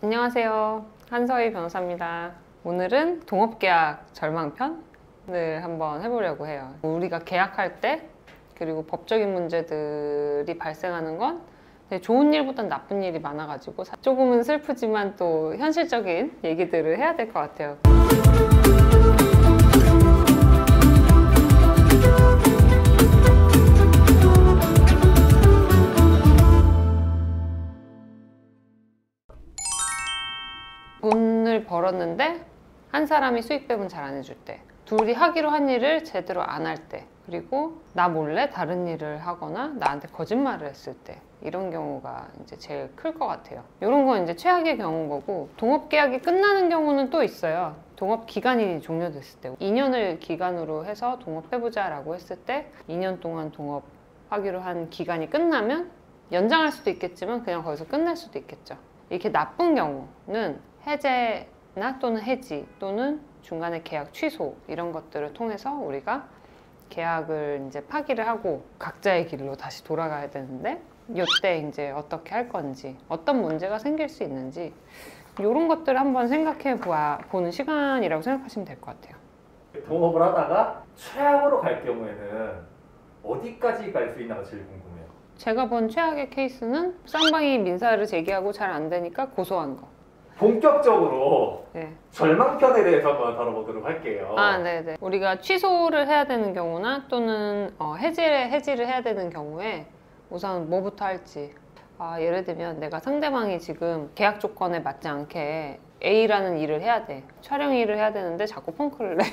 안녕하세요. 한서희 변호사입니다. 오늘은 동업계약 절망편을 한번 해보려고 해요. 우리가 계약할 때 그리고 법적인 문제들이 발생하는 건 되게 좋은 일보단 나쁜 일이 많아가지고 조금은 슬프지만 또 현실적인 얘기들을 해야 될 것 같아요. 돈을 벌었는데 한 사람이 수익 배분 잘 안 해줄 때, 둘이 하기로 한 일을 제대로 안 할 때, 그리고 나 몰래 다른 일을 하거나 나한테 거짓말을 했을 때, 이런 경우가 이제 제일 클 것 같아요. 이런 건 이제 최악의 경우인 거고, 동업 계약이 끝나는 경우는 또 있어요. 동업 기간이 종료됐을 때, 2년을 기간으로 해서 동업해보자라고 했을 때 2년 동안 동업하기로 한 기간이 끝나면 연장할 수도 있겠지만 그냥 거기서 끝날 수도 있겠죠. 이렇게 나쁜 경우는 해제나 또는 해지 또는 중간에 계약 취소 이런 것들을 통해서 우리가 계약을 이제 파기를 하고 각자의 길로 다시 돌아가야 되는데, 이때 이제 어떻게 할 건지, 어떤 문제가 생길 수 있는지 이런 것들을 한번 생각해 보는 시간이라고 생각하시면 될 것 같아요. 동업을 하다가 최악으로 갈 경우에는 어디까지 갈 수 있나가 제일 궁금해요. 제가 본 최악의 케이스는 쌍방이 민사를 제기하고 잘 안 되니까 고소한 거. 본격적으로 네. 절망편에 대해서 한번 다뤄보도록 할게요. 네네. 우리가 취소를 해야 되는 경우나 또는 해지를 해야 되는 경우에 우선 뭐부터 할지. 예를 들면 내가 상대방이 지금 계약 조건에 맞지 않게 A라는 일을 해야 돼. 촬영 일을 해야 되는데 자꾸 펑크를 내.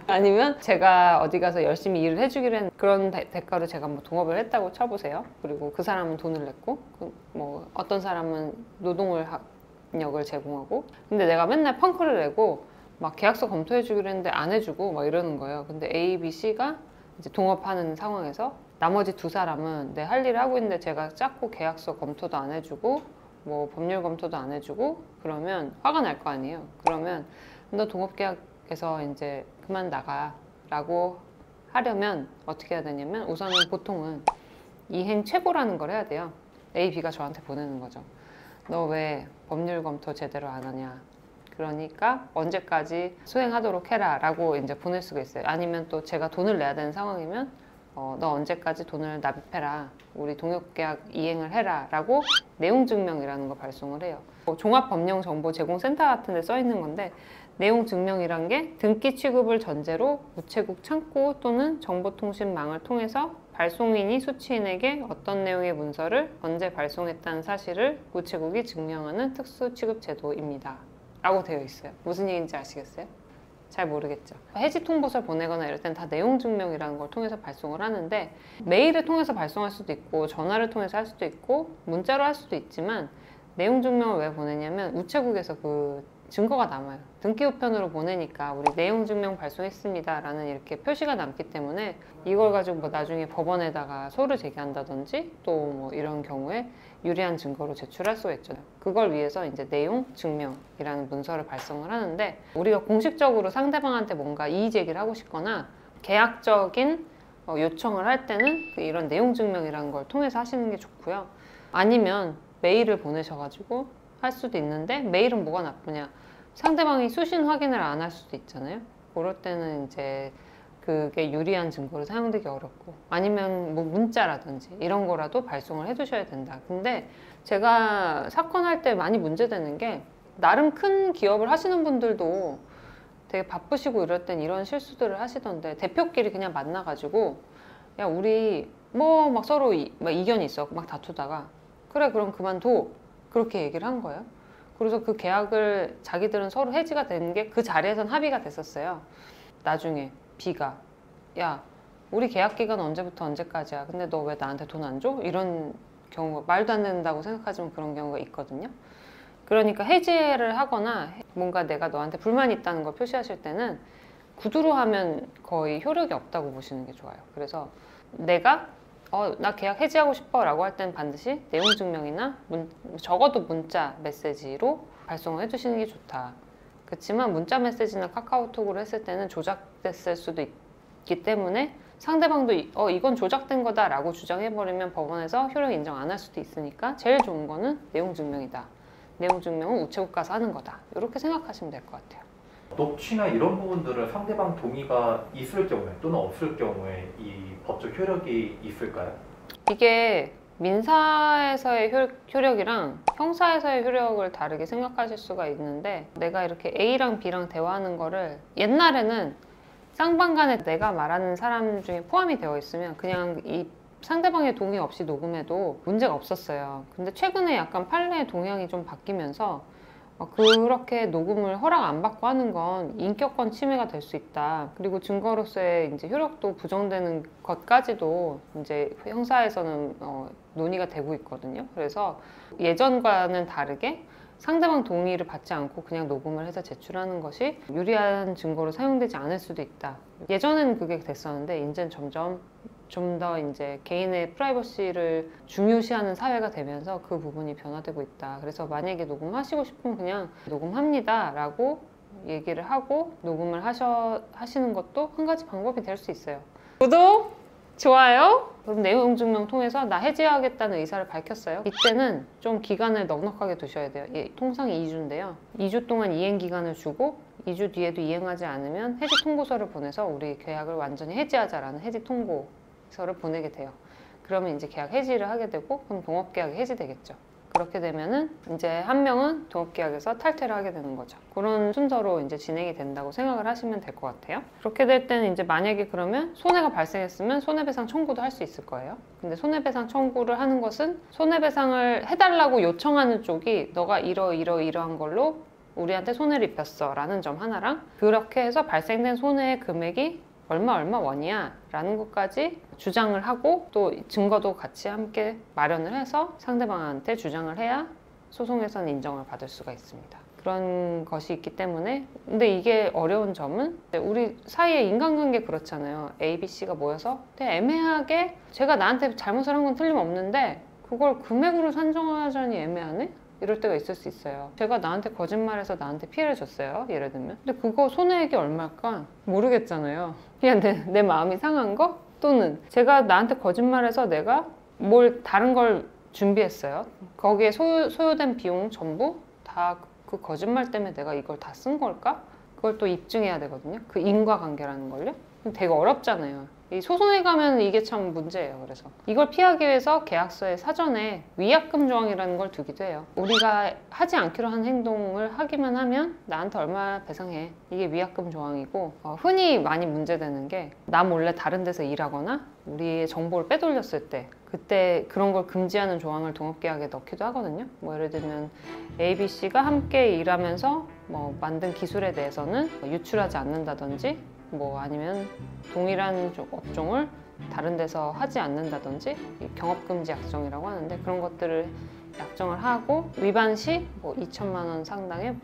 아니면 제가 어디 가서 열심히 일을 해주기로 했는데 그런 대가로 제가 뭐 동업을 했다고 쳐보세요. 그리고 그 사람은 돈을 냈고, 뭐 어떤 사람은 노동력을 제공하고, 근데 내가 맨날 펑크를 내고 막 계약서 검토해주기로 했는데 안 해주고 막 이러는 거예요. 근데 A, B, C가 이제 동업하는 상황에서 나머지 두 사람은 내 할 일을 하고 있는데 제가 자꾸 계약서 검토도 안 해주고 뭐 법률 검토도 안 해주고 그러면 화가 날 거 아니에요. 그러면 너 동업계약에서 이제 그만 나가 라고 하려면 어떻게 해야 되냐면, 우선은 보통은 이행 최고라는 걸 해야 돼요. A, B가 저한테 보내는 거죠. 너 왜 법률 검토 제대로 안 하냐, 그러니까 언제까지 수행하도록 해라 라고 이제 보낼 수가 있어요. 아니면 또 제가 돈을 내야 되는 상황이면 너 언제까지 돈을 납입해라, 우리 동업계약 이행을 해라 라고 내용증명이라는 거 발송을 해요. 종합법령정보제공센터 같은 데 써 있는 건데, 내용증명이란 게 등기 취급을 전제로 우체국 창구 또는 정보통신망을 통해서 발송인이 수취인에게 어떤 내용의 문서를 언제 발송했다는 사실을 우체국이 증명하는 특수취급제도입니다 라고 되어 있어요. 무슨 얘기인지 아시겠어요? 잘 모르겠죠. 해지 통보서를 보내거나 이럴 땐 다 내용 증명이라는 걸 통해서 발송을 하는데, 메일을 통해서 발송할 수도 있고 전화를 통해서 할 수도 있고 문자로 할 수도 있지만, 내용 증명을 왜 보내냐면 우체국에서 그 증거가 남아요. 등기 우편으로 보내니까 우리 내용 증명 발송했습니다 라는 이렇게 표시가 남기 때문에 이걸 가지고 뭐 나중에 법원에다가 소를 제기한다든지 또 뭐 이런 경우에 유리한 증거로 제출할 수가 있죠. 그걸 위해서 이제 내용 증명이라는 문서를 발송을 하는데, 우리가 공식적으로 상대방한테 뭔가 이의 제기를 하고 싶거나 계약적인 요청을 할 때는 이런 내용 증명이라는 걸 통해서 하시는 게 좋고요. 아니면 메일을 보내셔가지고 할 수도 있는데, 메일은 뭐가 나쁘냐, 상대방이 수신 확인을 안 할 수도 있잖아요. 그럴 때는 이제 그게 유리한 증거로 사용되기 어렵고, 아니면 뭐 문자라든지 이런 거라도 발송을 해두셔야 된다. 근데 제가 사건 할 때 많이 문제되는 게, 나름 큰 기업을 하시는 분들도 되게 바쁘시고 이럴 땐 이런 실수들을 하시던데, 대표끼리 그냥 만나가지고 야 우리 뭐 막 서로 막 이견이 있어 막 다투다가, 그래 그럼 그만둬, 그렇게 얘기를 한 거예요. 그래서 그 계약을 자기들은 서로 해지가 된 게 그 자리에선 합의가 됐었어요. 나중에 B가 야 우리 계약 기간 언제부터 언제까지야, 근데 너 왜 나한테 돈 안 줘? 이런 경우가, 말도 안 된다고 생각하지만 그런 경우가 있거든요. 그러니까 해지를 하거나 뭔가 내가 너한테 불만이 있다는 걸 표시하실 때는 구두로 하면 거의 효력이 없다고 보시는 게 좋아요. 그래서 내가 나 계약 해지하고 싶어 라고 할 때는 반드시 내용증명이나 적어도 문자 메시지로 발송을 해주시는 게 좋다. 그렇지만 문자 메시지나 카카오톡으로 했을 때는 조작됐을 수도 있기 때문에 상대방도 이건 조작된 거다 라고 주장해버리면 법원에서 효력 인정 안 할 수도 있으니까 제일 좋은 거는 내용 증명이다. 내용 증명은 우체국 가서 하는 거다. 이렇게 생각하시면 될 것 같아요. 녹취나 이런 부분들은 상대방 동의가 있을 경우에 또는 없을 경우에 이 법적 효력이 있을까요? 이게 민사에서의 효력이랑 형사에서의 효력을 다르게 생각하실 수가 있는데, 내가 이렇게 A랑 B랑 대화하는 거를 옛날에는 쌍방간에 내가 말하는 사람 중에 포함이 되어 있으면 그냥 이 상대방의 동의 없이 녹음해도 문제가 없었어요. 근데 최근에 약간 판례의 동향이 좀 바뀌면서 그렇게 녹음을 허락 안 받고 하는 건 인격권 침해가 될 수 있다. 그리고 증거로서의 이제 효력도 부정되는 것까지도 이제 형사에서는 논의가 되고 있거든요. 그래서 예전과는 다르게 상대방 동의를 받지 않고 그냥 녹음을 해서 제출하는 것이 유리한 증거로 사용되지 않을 수도 있다. 예전에는 그게 됐었는데 이제는 점점 좀 더 이제 개인의 프라이버시를 중요시하는 사회가 되면서 그 부분이 변화되고 있다. 그래서 만약에 녹음하시고 싶으면 그냥 녹음합니다 라고 얘기를 하고 녹음을 하시는 것도 한 가지 방법이 될 수 있어요. 구독, 좋아요. 그럼 내용 증명 통해서 나 해지하겠다는 의사를 밝혔어요. 이때는 좀 기간을 넉넉하게 두셔야 돼요. 통상 2주인데요. 2주 동안 이행 기간을 주고 2주 뒤에도 이행하지 않으면 해지 통보서를 보내서 우리 계약을 완전히 해지하자라는 해지 통보서를 보내게 돼요. 그러면 이제 계약 해지를 하게 되고, 그럼 동업계약이 해지되겠죠. 그렇게 되면은 이제 한 명은 동업계약에서 탈퇴를 하게 되는 거죠. 그런 순서로 이제 진행이 된다고 생각을 하시면 될 것 같아요. 그렇게 될 때는 이제 만약에 그러면 손해가 발생했으면 손해배상 청구도 할 수 있을 거예요. 근데 손해배상 청구를 하는 것은 손해배상을 해달라고 요청하는 쪽이 너가 이러한 걸로 우리한테 손해를 입혔어 라는 점 하나랑, 그렇게 해서 발생된 손해의 금액이 얼마 원이야 라는 것까지 주장을 하고, 또 증거도 같이 함께 마련을 해서 상대방한테 주장을 해야 소송에서는 인정을 받을 수가 있습니다. 그런 것이 있기 때문에, 근데 이게 어려운 점은 우리 사이의 인간관계 그렇잖아요. A, B, C가 모여서 되게 애매하게 제가 나한테 잘못을 한 건 틀림없는데 그걸 금액으로 산정하자니 애매하네? 이럴 때가 있을 수 있어요. 제가 나한테 거짓말해서 나한테 피해를 줬어요, 예를 들면. 근데 그거 손해액이 얼마일까? 모르겠잖아요. 그냥 내 마음이 상한 거? 또는 제가 나한테 거짓말해서 내가 뭘 다른 걸 준비했어요. 거기에 소요된 비용 전부 다 그 거짓말 때문에 내가 이걸 다 쓴 걸까? 그걸 또 입증해야 되거든요. 그 인과관계라는 걸요. 되게 어렵잖아요. 이 소송에 가면 이게 참 문제예요. 그래서 이걸 피하기 위해서 계약서에 사전에 위약금 조항이라는 걸 두기도 해요. 우리가 하지 않기로 한 행동을 하기만 하면 나한테 얼마 배상해. 이게 위약금 조항이고, 흔히 많이 문제되는 게 나 몰래 다른 데서 일하거나 우리의 정보를 빼돌렸을 때, 그때 그런 걸 금지하는 조항을 동업계약에 넣기도 하거든요. 뭐 예를 들면 A, B, C가 함께 일하면서 뭐 만든 기술에 대해서는 유출하지 않는다든지, 뭐 아니면 동일한 업종을 다른 데서 하지 않는다든지, 경업금지 약정이라고 하는데 그런 것들을 약정을 하고 위반 시 뭐 2천만 원 상당의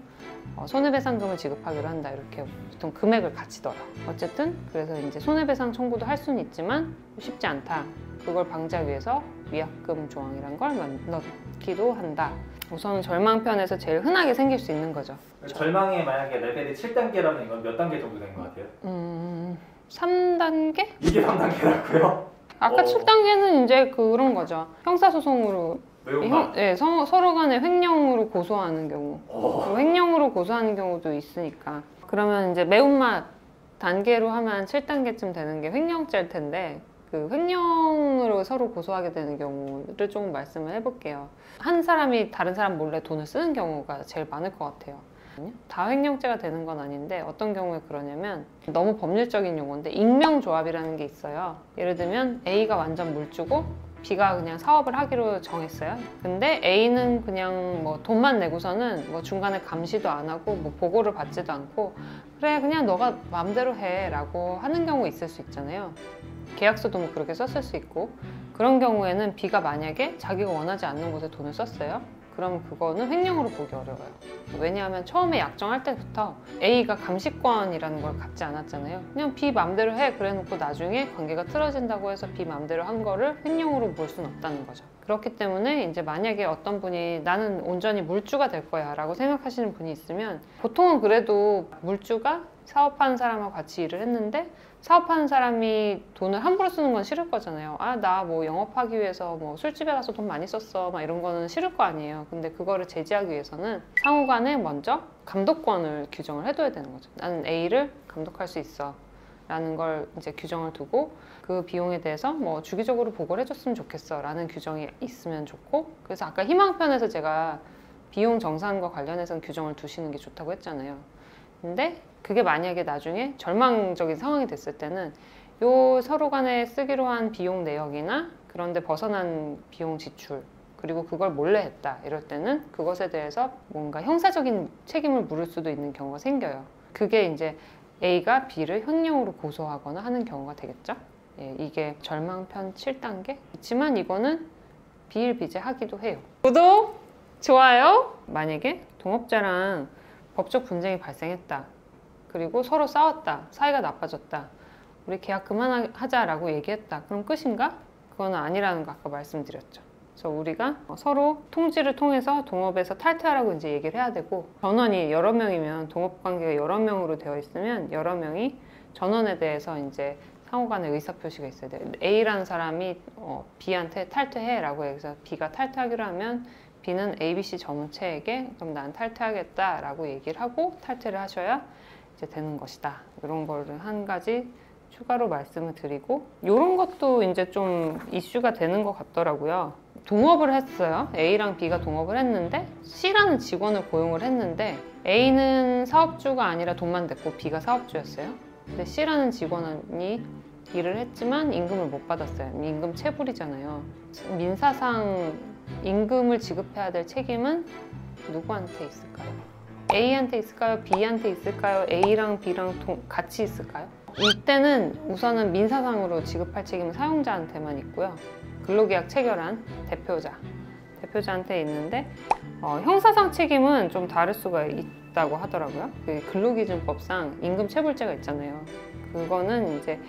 손해배상금을 지급하기로 한다. 이렇게 보통 금액을 갖추더라. 어쨌든 그래서 이제 손해배상 청구도 할 수는 있지만 쉽지 않다. 그걸 방지하기 위해서 위약금 조항이란 걸 넣기도 한다. 우선 절망편에서 제일 흔하게 생길 수 있는 거죠. 절망에 만약에 레벨이 7단계라면 이건 몇 단계 정도 된 것 같아요? 3단계? 이게 3단계라고요? 아까 7단계는 이제 그런 거죠. 형사소송으로 매운맛? 서로 간에 횡령으로 고소하는 경우. 횡령으로 고소하는 경우도 있으니까. 그러면 이제 매운맛 단계로 하면 7단계쯤 되는 게 횡령죄일 텐데, 그 횡령으로 서로 고소하게 되는 경우를 조금 말씀을 해볼게요. 한 사람이 다른 사람 몰래 돈을 쓰는 경우가 제일 많을 것 같아요. 다 횡령죄가 되는 건 아닌데 어떤 경우에 그러냐면, 너무 법률적인 용어인데 익명조합이라는 게 있어요. 예를 들면 A가 완전 물주고 B가 그냥 사업을 하기로 정했어요. 근데 A는 그냥 뭐 돈만 내고서는 뭐 중간에 감시도 안 하고 뭐 보고를 받지도 않고, 그래 그냥 너가 마음대로 해 라고 하는 경우 있을 수 있잖아요. 계약서도 뭐 그렇게 썼을 수 있고, 그런 경우에는 B가 만약에 자기가 원하지 않는 곳에 돈을 썼어요. 그럼 그거는 횡령으로 보기 어려워요. 왜냐하면 처음에 약정할 때부터 A가 감시권이라는 걸 갖지 않았잖아요. 그냥 B 맘대로 해 그래 놓고 나중에 관계가 틀어진다고 해서 B 맘대로 한 거를 횡령으로 볼 수는 없다는 거죠. 그렇기 때문에 이제 만약에 어떤 분이 나는 온전히 물주가 될 거야 라고 생각하시는 분이 있으면 보통은 그래도 물주가 사업하는 사람하고 같이 일을 했는데 사업하는 사람이 돈을 함부로 쓰는 건 싫을 거잖아요. 아, 나 뭐 영업하기 위해서 뭐 술집에 가서 돈 많이 썼어 막 이런 거는 싫을 거 아니에요. 근데 그거를 제지하기 위해서는 상호 간에 먼저 감독권을 규정을 해둬야 되는 거죠. 나는 A를 감독할 수 있어 라는 걸 이제 규정을 두고 그 비용에 대해서 뭐 주기적으로 보고를 해줬으면 좋겠어 라는 규정이 있으면 좋고, 그래서 아까 희망편에서 제가 비용 정산과 관련해서는 규정을 두시는 게 좋다고 했잖아요. 근데 그게 만약에 나중에 절망적인 상황이 됐을 때는 요 서로 간에 쓰기로 한 비용 내역이나 그런데 벗어난 비용 지출, 그리고 그걸 몰래 했다 이럴 때는 그것에 대해서 뭔가 형사적인 책임을 물을 수도 있는 경우가 생겨요. 그게 이제 A가 B를 횡령으로 고소하거나 하는 경우가 되겠죠. 예, 이게 절망편 7단계. 그렇지만 이거는 비일비재하기도 해요. 구독, 좋아요. 만약에 동업자랑 법적 분쟁이 발생했다. 그리고 서로 싸웠다. 사이가 나빠졌다. 우리 계약 그만하자라고 얘기했다. 그럼 끝인가? 그건 아니라는 거 아까 말씀드렸죠. 그래서 우리가 서로 통지를 통해서 동업에서 탈퇴하라고 이제 얘기를 해야 되고, 전원이 여러 명이면 동업 관계가 여러 명으로 되어 있으면 여러 명이 전원에 대해서 이제 상호 간의 의사표시가 있어야 돼요. A라는 사람이 B한테 탈퇴해라고 해서 B가 탈퇴하기로 하면 B는 ABC 전무체에게 그럼 난 탈퇴하겠다라고 얘기를 하고 탈퇴를 하셔야 이제 되는 것이다. 이런 거를 한 가지 추가로 말씀을 드리고, 이런 것도 이제 좀 이슈가 되는 것 같더라고요. 동업을 했어요. A랑 B가 동업을 했는데 C라는 직원을 고용을 했는데 A는 사업주가 아니라 돈만 냈고 B가 사업주였어요. 근데 C라는 직원이 일을 했지만 임금을 못 받았어요. 임금 체불이잖아요. 민사상 임금을 지급해야 될 책임은 누구한테 있을까요? A한테 있을까요? B한테 있을까요? A랑 B랑 같이 있을까요? 이때는 우선은 민사상으로 지급할 책임은 사용자한테만 있고요. 근로계약 체결한 대표자한테 있는데 형사상 책임은 좀 다를 수가 있다고 하더라고요. 그 근로기준법상 임금 체불죄가 있잖아요. 그거는 이제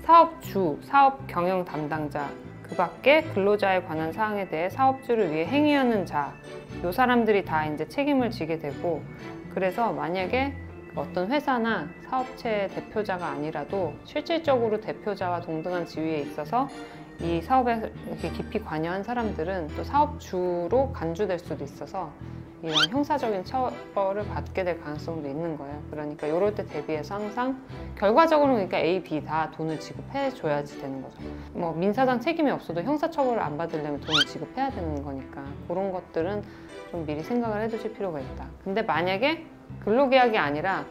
사업주, 사업 경영 담당자, 그 밖에 근로자에 관한 사항에 대해 사업주를 위해 행위하는 자, 요 사람들이 다 이제 책임을 지게 되고, 그래서 만약에 어떤 회사나 사업체 대표자가 아니라도 실질적으로 대표자와 동등한 지위에 있어서 이 사업에 이렇게 깊이 관여한 사람들은 또 사업주로 간주될 수도 있어서 이런 형사적인 처벌을 받게 될 가능성도 있는 거예요. 그러니까 이럴 때 대비해서 항상 결과적으로 그러니까 A, B 다 돈을 지급해 줘야지 되는 거죠. 뭐 민사상 책임이 없어도 형사처벌을 안 받으려면 돈을 지급해야 되는 거니까 그런 것들은 좀 미리 생각을 해두실 필요가 있다. 근데 만약에 근로계약이 아니라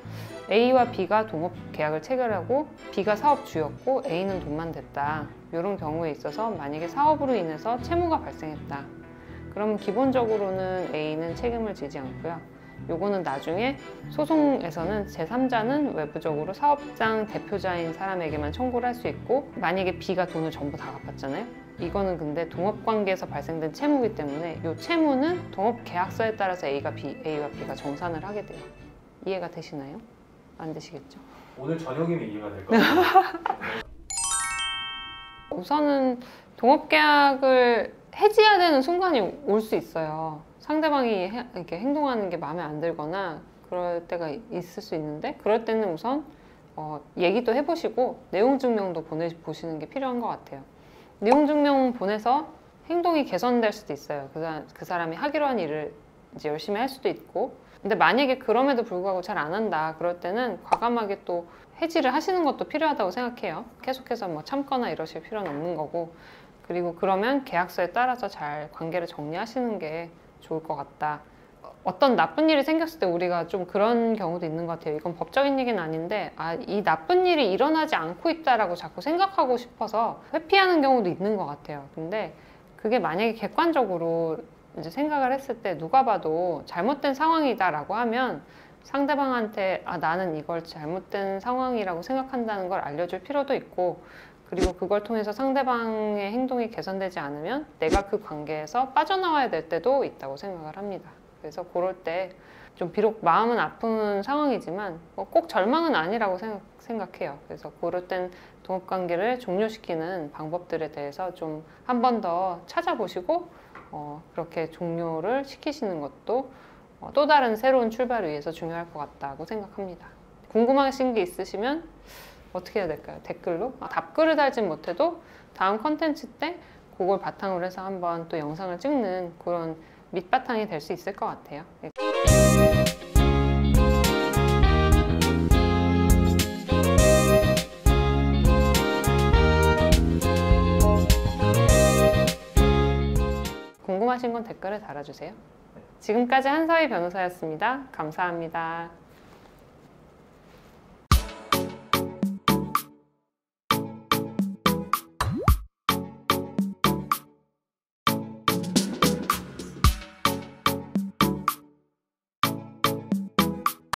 A와 B가 동업계약을 체결하고 B가 사업주였고 A는 돈만 댔다. 이런 경우에 있어서 만약에 사업으로 인해서 채무가 발생했다. 그러면 기본적으로는 A는 책임을 지지 않고요. 요거는 나중에 소송에서는 제3자는 외부적으로 사업장 대표자인 사람에게만 청구를 할 수 있고, 만약에 B가 돈을 전부 다 갚았잖아요. 이거는 근데 동업관계에서 발생된 채무이기 때문에 이 채무는 동업계약서에 따라서 A와 B가 정산을 하게 돼요. 이해가 되시나요? 안 되시겠죠? 오늘 저녁이면 이해가 될 것 같아요. 우선은 동업계약을 해지해야 되는 순간이 올 수 있어요. 상대방이 이렇게 행동하는 게 마음에 안 들거나 그럴 때가 있을 수 있는데, 그럴 때는 우선 얘기도 해보시고 내용 증명도 보내보시는 게 필요한 것 같아요. 내용 증명 보내서 행동이 개선될 수도 있어요. 그 사람이 하기로 한 일을 이제 열심히 할 수도 있고, 근데 만약에 그럼에도 불구하고 잘 안 한다 그럴 때는 과감하게 또 해지를 하시는 것도 필요하다고 생각해요. 계속해서 뭐 참거나 이러실 필요는 없는 거고, 그리고 그러면 계약서에 따라서 잘 관계를 정리하시는 게 좋을 것 같다. 어떤 나쁜 일이 생겼을 때 우리가 좀 그런 경우도 있는 것 같아요. 이건 법적인 얘기는 아닌데, 이 나쁜 일이 일어나지 않고 있다라고 자꾸 생각하고 싶어서 회피하는 경우도 있는 것 같아요. 근데 그게 만약에 객관적으로 이제 생각을 했을 때 누가 봐도 잘못된 상황이다라고 하면 상대방한테 나는 이걸 잘못된 상황이라고 생각한다는 걸 알려줄 필요도 있고, 그리고 그걸 통해서 상대방의 행동이 개선되지 않으면 내가 그 관계에서 빠져나와야 될 때도 있다고 생각을 합니다. 그래서 그럴 때 좀 비록 마음은 아픈 상황이지만 꼭 절망은 아니라고 생각해요. 그래서 그럴 땐 동업관계를 종료시키는 방법들에 대해서 좀 한 번 더 찾아보시고 그렇게 종료를 시키시는 것도 또 다른 새로운 출발을 위해서 중요할 것 같다고 생각합니다. 궁금하신 게 있으시면 어떻게 해야 될까요? 댓글로? 답글을 달진 못해도 다음 컨텐츠 때 그걸 바탕으로 해서 한번 또 영상을 찍는 그런 밑바탕이 될 수 있을 것 같아요. 궁금하신 건 댓글에 달아주세요. 지금까지 한서희 변호사였습니다. 감사합니다.